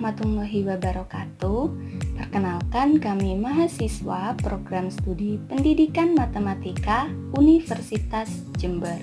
warahmatullahi wabarakatuh. Perkenalkan, kami mahasiswa Program Studi Pendidikan Matematika Universitas Jember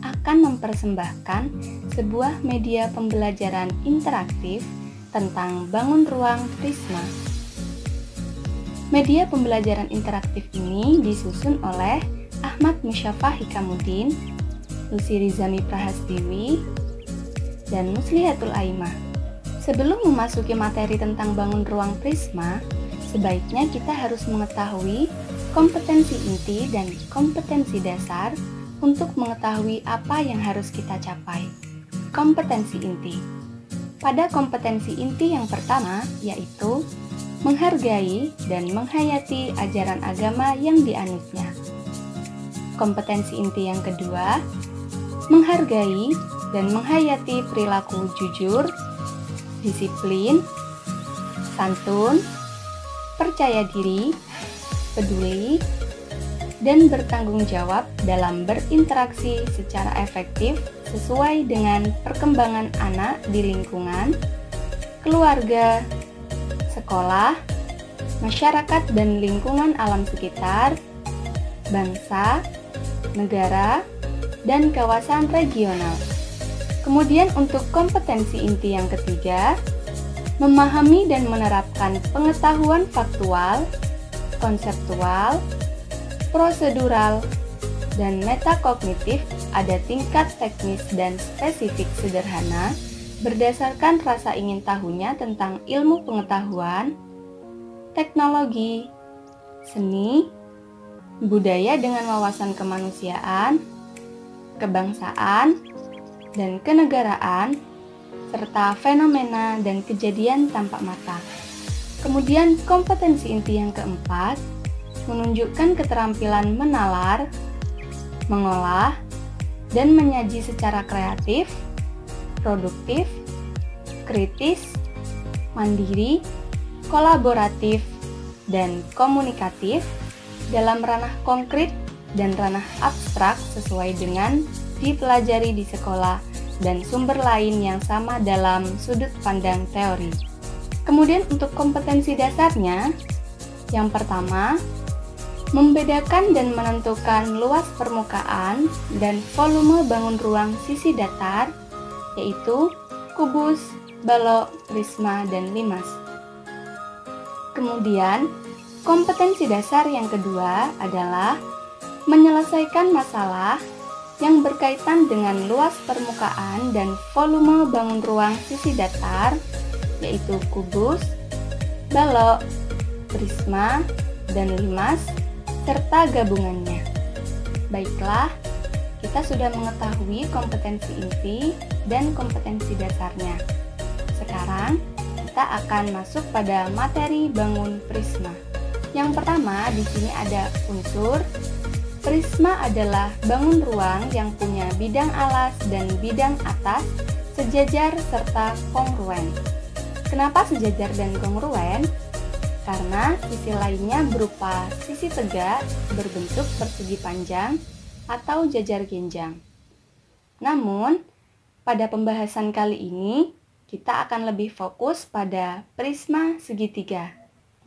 akan mempersembahkan sebuah media pembelajaran interaktif tentang bangun ruang Prisma. Media pembelajaran interaktif ini disusun oleh Ahmad Musyafah Hikamuddin, Lucy Rizami Prahastiwi, dan Muslihatul Aimah. Sebelum memasuki materi tentang bangun ruang Prisma, sebaiknya kita harus mengetahui kompetensi inti dan kompetensi dasar untuk mengetahui apa yang harus kita capai. Kompetensi inti. Pada kompetensi inti yang pertama, yaitu menghargai dan menghayati ajaran agama yang dianutnya. Kompetensi inti yang kedua, menghargai dan menghayati perilaku jujur, disiplin, santun, percaya diri, peduli, dan bertanggung jawab dalam berinteraksi secara efektif sesuai dengan perkembangan anak di lingkungan, keluarga, sekolah, masyarakat dan lingkungan alam sekitar, bangsa, negara, dan kawasan regional. Kemudian untuk kompetensi inti yang ketiga, memahami dan menerapkan pengetahuan faktual, konseptual, prosedural, dan metakognitif ada tingkat teknis dan spesifik sederhana berdasarkan rasa ingin tahunya tentang ilmu pengetahuan, teknologi, seni, budaya dengan wawasan kemanusiaan, kebangsaan, dan kenegaraan, serta fenomena dan kejadian tampak mata. Kemudian kompetensi inti yang keempat, menunjukkan keterampilan menalar, mengolah, dan menyaji secara kreatif, produktif, kritis, mandiri, kolaboratif, dan komunikatif dalam ranah konkret dan ranah abstrak sesuai dengan dipelajari di sekolah dan sumber lain yang sama dalam sudut pandang teori. Kemudian untuk kompetensi dasarnya, yang pertama, membedakan dan menentukan luas permukaan dan volume bangun ruang sisi datar, yaitu kubus, balok, prisma, dan limas. Kemudian, kompetensi dasar yang kedua adalah menyelesaikan masalah yang berkaitan dengan luas permukaan dan volume bangun ruang sisi datar, yaitu kubus, balok, prisma, dan limas, serta gabungannya. Baiklah, kita sudah mengetahui kompetensi inti dan kompetensi dasarnya. Sekarang, kita akan masuk pada materi bangun prisma. Yang pertama, di sini ada unsur. Prisma adalah bangun ruang yang punya bidang alas dan bidang atas sejajar serta kongruen. Kenapa sejajar dan kongruen? Karena sisi lainnya berupa sisi tegak berbentuk persegi panjang atau jajar genjang. Namun, pada pembahasan kali ini, kita akan lebih fokus pada prisma segitiga.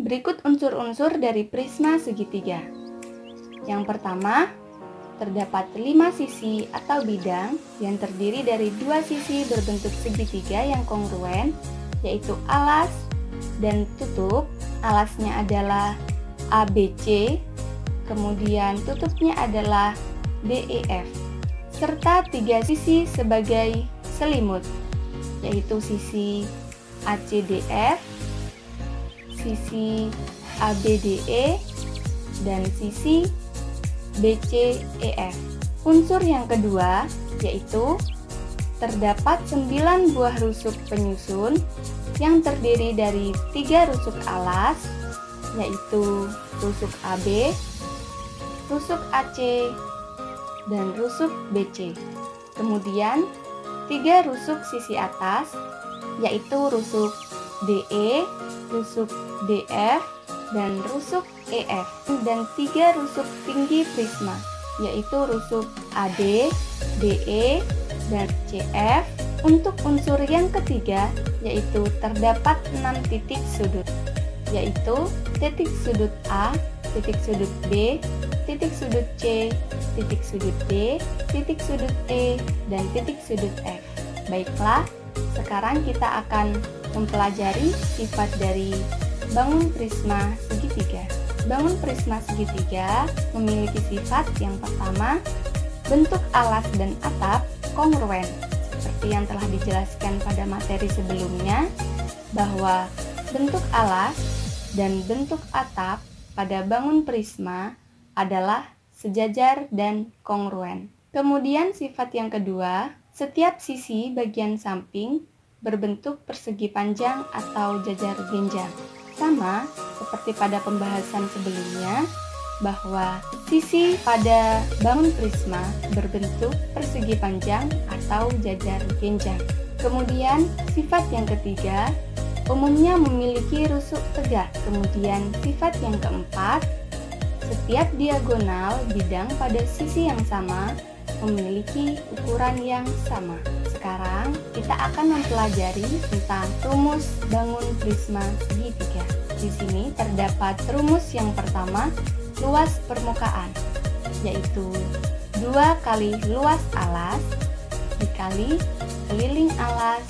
Berikut unsur-unsur dari prisma segitiga. Yang pertama, terdapat 5 sisi atau bidang yang terdiri dari 2 sisi berbentuk segitiga yang kongruen, yaitu alas dan tutup. Alasnya adalah ABC, kemudian tutupnya adalah DEF, serta 3 sisi sebagai selimut, yaitu sisi ACDF, sisi ABDE, dan sisi BCEF. Unsur yang kedua yaitu terdapat 9 buah rusuk penyusun yang terdiri dari 3 rusuk alas, yaitu rusuk AB, rusuk AC, dan rusuk BC. Kemudian 3 rusuk sisi atas, yaitu rusuk DE, rusuk DF, dan rusuk EF, dan 3 rusuk tinggi prisma, yaitu rusuk AD, DE, dan CF, Untuk unsur yang ketiga, yaitu terdapat 6 titik sudut, yaitu titik sudut A, titik sudut B, titik sudut C, titik sudut D, titik sudut E, dan titik sudut F. Baiklah, sekarang kita akan mempelajari sifat dari bangun prisma segitiga. Bangun prisma segitiga memiliki sifat yang pertama, bentuk alas dan atap kongruen. Seperti yang telah dijelaskan pada materi sebelumnya, bahwa bentuk alas dan bentuk atap pada bangun prisma adalah sejajar dan kongruen. Kemudian sifat yang kedua, setiap sisi bagian samping berbentuk persegi panjang atau jajar genjang. Sama seperti pada pembahasan sebelumnya, bahwa sisi pada bangun prisma berbentuk persegi panjang atau jajar genjang. Kemudian sifat yang ketiga, umumnya memiliki rusuk tegak. Kemudian sifat yang keempat, setiap diagonal bidang pada sisi yang sama memiliki ukuran yang sama. Sekarang kita akan mempelajari tentang rumus bangun prisma segitiga. Di sini terdapat rumus yang pertama, luas permukaan, yaitu 2 kali luas alas dikali keliling alas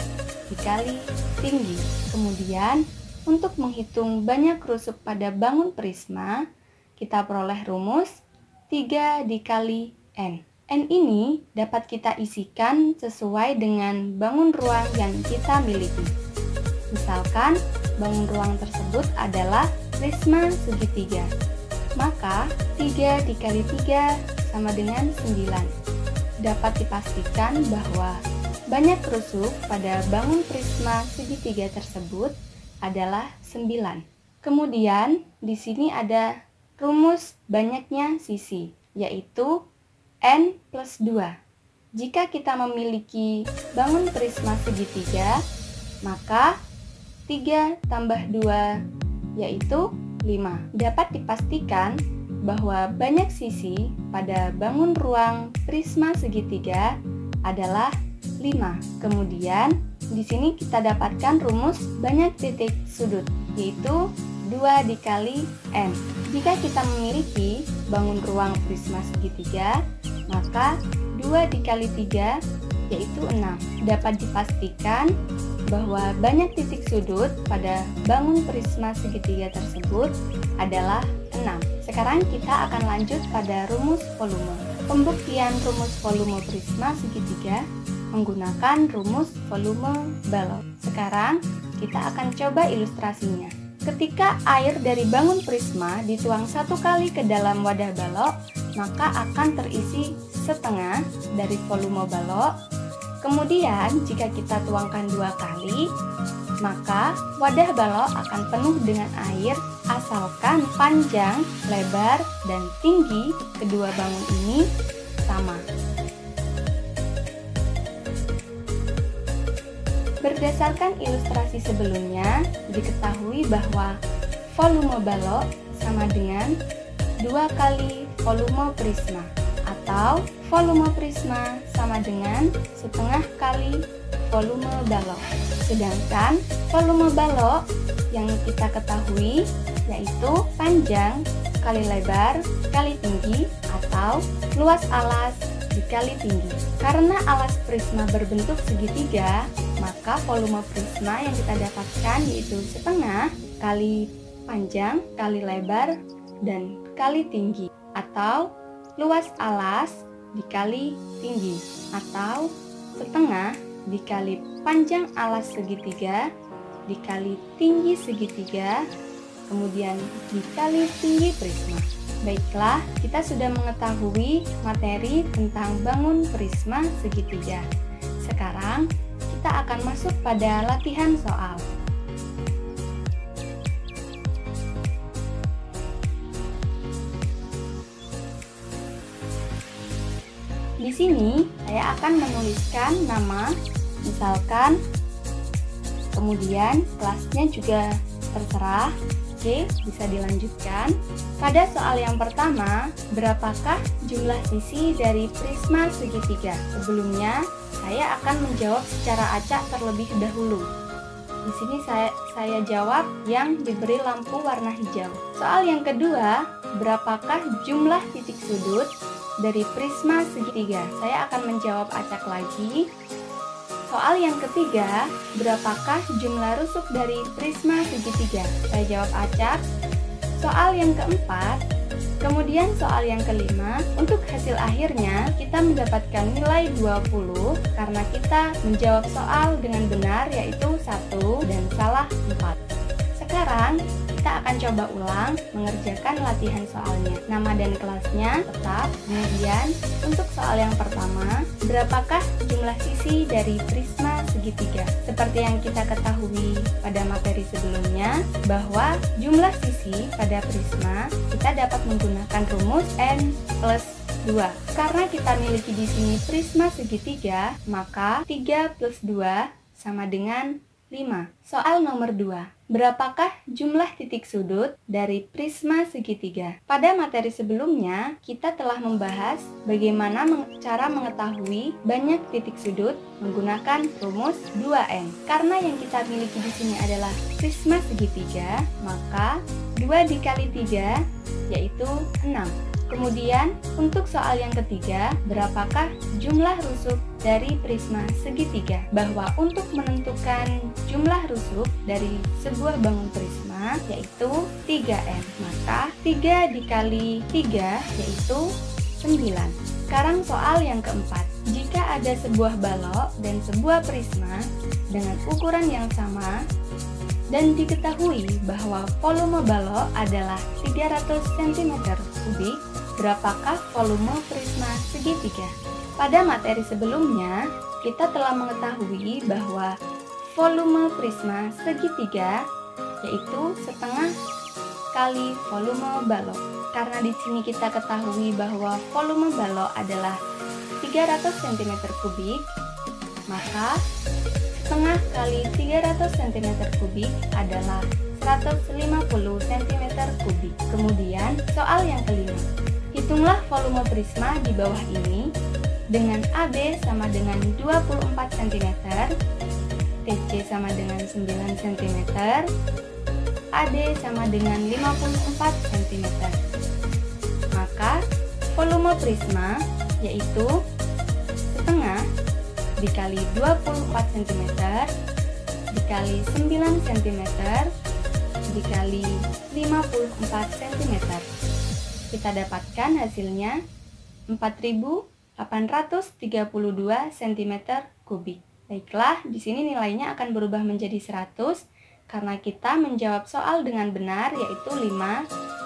dikali tinggi. Kemudian untuk menghitung banyak rusuk pada bangun prisma, kita peroleh rumus 3 dikali N. N ini dapat kita isikan sesuai dengan bangun ruang yang kita miliki. Misalkan bangun ruang tersebut adalah prisma segitiga, maka 3 dikali 3 sama dengan 9. Dapat dipastikan bahwa banyak rusuk pada bangun prisma segitiga tersebut adalah 9. Kemudian di sini ada rumus banyaknya sisi, yaitu N plus 2. Jika kita memiliki bangun prisma segitiga, maka 3 tambah 2 yaitu 5. Dapat dipastikan bahwa banyak sisi pada bangun ruang prisma segitiga adalah 5. Kemudian di sini kita dapatkan rumus banyak titik sudut, yaitu 2 dikali N. Jika kita memiliki bangun ruang prisma segitiga, maka 2 dikali 3 yaitu 6. Dapat dipastikan bahwa banyak titik sudut pada bangun prisma segitiga tersebut adalah 6. Sekarang kita akan lanjut pada rumus volume. Pembuktian rumus volume prisma segitiga menggunakan rumus volume balok. Sekarang kita akan coba ilustrasinya. Ketika air dari bangun prisma dituang 1 kali ke dalam wadah balok, maka akan terisi setengah dari volume balok. Kemudian jika kita tuangkan 2 kali, maka wadah balok akan penuh dengan air asalkan panjang, lebar, dan tinggi kedua bangun ini sama. Berdasarkan ilustrasi sebelumnya, diketahui bahwa volume balok sama dengan 2 kali volume prisma, atau volume prisma sama dengan setengah kali volume balok. Sedangkan volume balok yang kita ketahui yaitu panjang kali lebar kali tinggi, atau luas alas dikali tinggi. Karena alas prisma berbentuk segitiga, maka volume prisma yang kita dapatkan yaitu setengah kali panjang kali lebar dan kali tinggi, atau luas alas dikali tinggi, atau setengah dikali panjang alas segitiga dikali tinggi segitiga, kemudian dikali tinggi prisma. Baiklah, kita sudah mengetahui materi tentang bangun prisma segitiga. Sekarang kita akan masuk pada latihan soal. Di sini saya akan menuliskan nama, misalkan, kemudian kelasnya juga terserah, Oke, bisa dilanjutkan. Pada soal yang pertama, berapakah jumlah sisi dari prisma segitiga? Sebelumnya, saya akan menjawab secara acak terlebih dahulu. Di sini saya jawab yang diberi lampu warna hijau. Soal yang kedua, berapakah jumlah titik sudut dari prisma segitiga? Saya akan menjawab acak lagi. Soal yang ketiga, berapakah jumlah rusuk dari prisma segitiga? Saya jawab acak. Soal yang keempat, kemudian soal yang kelima, untuk hasil akhirnya kita mendapatkan nilai 20 karena kita menjawab soal dengan benar, yaitu 1 dan salah 4. Sekarang kita akan coba ulang mengerjakan latihan soalnya. Nama dan kelasnya tetap. Kemudian untuk soal yang pertama, berapakah jumlah sisi dari prisma segitiga? Seperti yang kita ketahui pada materi sebelumnya, bahwa jumlah sisi pada prisma kita dapat menggunakan rumus n plus 2. Karena kita miliki di sini prisma segitiga, maka 3 plus 2 sama dengan 5. Soal nomor 2. Berapakah jumlah titik sudut dari prisma segitiga? Pada materi sebelumnya, kita telah membahas bagaimana cara mengetahui banyak titik sudut menggunakan rumus 2n. Karena yang kita miliki di sini adalah prisma segitiga, maka 2 dikali 3 yaitu 6. Kemudian, untuk soal yang ketiga, berapakah jumlah rusuk dari prisma segitiga? Bahwa untuk menentukan jumlah rusuk dari sebuah bangun prisma yaitu 3n. Maka 3 dikali 3 yaitu 9. Sekarang soal yang keempat. Jika ada sebuah balok dan sebuah prisma dengan ukuran yang sama, dan diketahui bahwa volume balok adalah 300 cm3, berapakah volume prisma segitiga? Pada materi sebelumnya, kita telah mengetahui bahwa volume prisma segitiga yaitu setengah kali volume balok. Karena di sini kita ketahui bahwa volume balok adalah 300 cm3, maka setengah kali 300 cm3 adalah 150 cm3. Kemudian soal yang kelima. Hitunglah volume prisma di bawah ini dengan AB sama dengan 24 cm, TC sama dengan 9 cm, AD sama dengan 54 cm. Maka volume prisma yaitu setengah dikali 24 cm dikali 9 cm dikali 54 cm. Kita dapatkan hasilnya 4.832 cm3. Baiklah, di sini nilainya akan berubah menjadi 100 karena kita menjawab soal dengan benar yaitu 5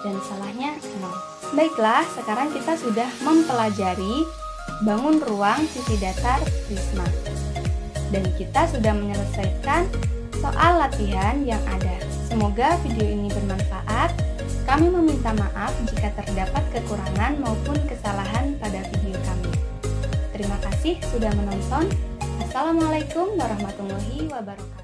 dan salahnya 0. Baiklah, sekarang kita sudah mempelajari bangun ruang sisi datar prisma. Dan kita sudah menyelesaikan soal latihan yang ada. Semoga video ini bermanfaat. Kami meminta maaf jika terdapat kekurangan maupun kesalahan pada video kami. Terima kasih sudah menonton. Assalamualaikum warahmatullahi wabarakatuh.